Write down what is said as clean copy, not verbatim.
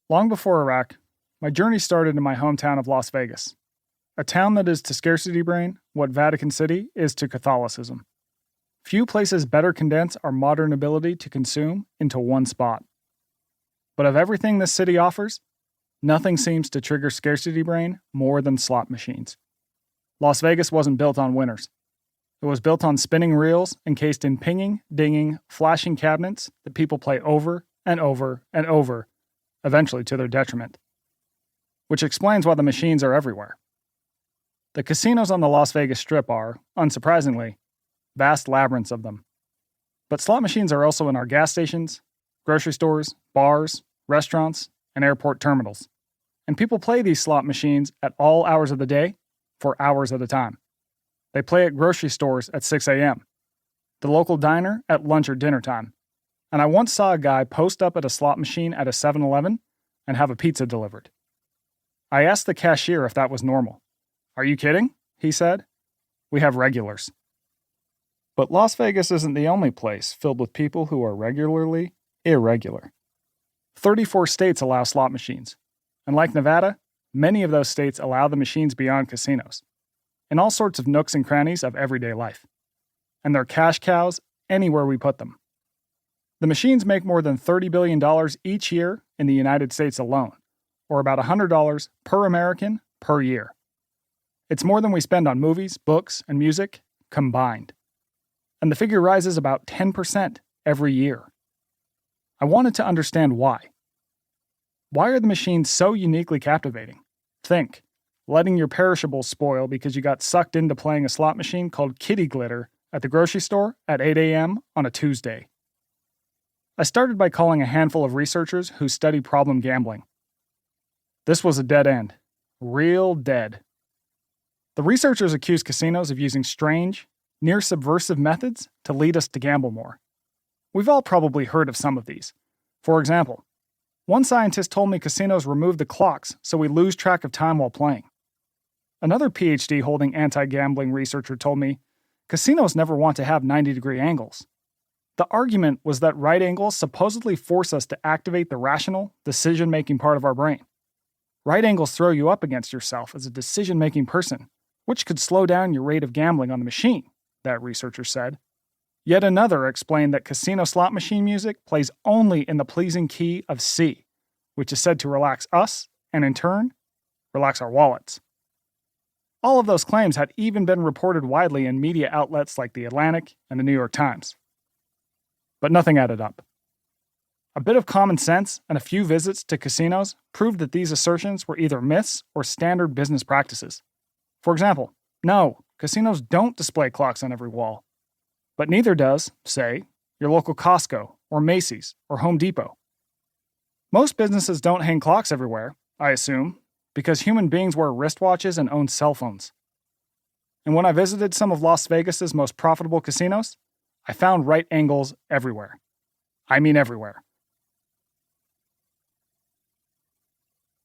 Long before Iraq, my journey started in my hometown of Las Vegas, a town that is to Scarcity Brain what Vatican City is to Catholicism. Few places better condense our modern ability to consume into one spot. But of everything this city offers, nothing seems to trigger Scarcity Brain more than slot machines. Las Vegas wasn't built on winners. It was built on spinning reels encased in pinging, dinging, flashing cabinets that people play over and over and over, eventually to their detriment. Which explains why the machines are everywhere. The casinos on the Las Vegas Strip are, unsurprisingly, vast labyrinths of them. But slot machines are also in our gas stations, grocery stores, bars, restaurants, and airport terminals. And people play these slot machines at all hours of the day for hours at a time. They play at grocery stores at 6 a.m., the local diner at lunch or dinner time. And I once saw a guy post up at a slot machine at a 7-Eleven and have a pizza delivered. I asked the cashier if that was normal. "Are you kidding?" he said. "We have regulars." But Las Vegas isn't the only place filled with people who are regularly irregular. 34 states allow slot machines, and like Nevada, many of those states allow the machines beyond casinos, in all sorts of nooks and crannies of everyday life. And they're cash cows anywhere we put them. The machines make more than $30 billion each year in the United States alone, or about $100 per American per year. It's more than we spend on movies, books, and music combined. And the figure rises about 10% every year. I wanted to understand why. Why are the machines so uniquely captivating? Think, letting your perishables spoil because you got sucked into playing a slot machine called Kitty Glitter at the grocery store at 8 a.m. on a Tuesday. I started by calling a handful of researchers who study problem gambling. This was a dead end. Real dead. The researchers accused casinos of using strange, near subversive methods to lead us to gamble more. We've all probably heard of some of these. For example, one scientist told me casinos remove the clocks so we lose track of time while playing. Another PhD holding anti-gambling researcher told me casinos never want to have 90-degree angles. The argument was that right angles supposedly force us to activate the rational, decision-making part of our brain. Right angles throw you up against yourself as a decision-making person, which could slow down your rate of gambling on the machine, that researcher said. Yet another explained that casino slot machine music plays only in the pleasing key of C, which is said to relax us, and in turn, relax our wallets. All of those claims had even been reported widely in media outlets like The Atlantic and the New York Times. But nothing added up. A bit of common sense and a few visits to casinos proved that these assertions were either myths or standard business practices. For example, no, casinos don't display clocks on every wall. But neither does, say, your local Costco or Macy's or Home Depot. Most businesses don't hang clocks everywhere, I assume, because human beings wear wristwatches and own cell phones. And when I visited some of Las Vegas's most profitable casinos, I found right angles everywhere. I mean everywhere.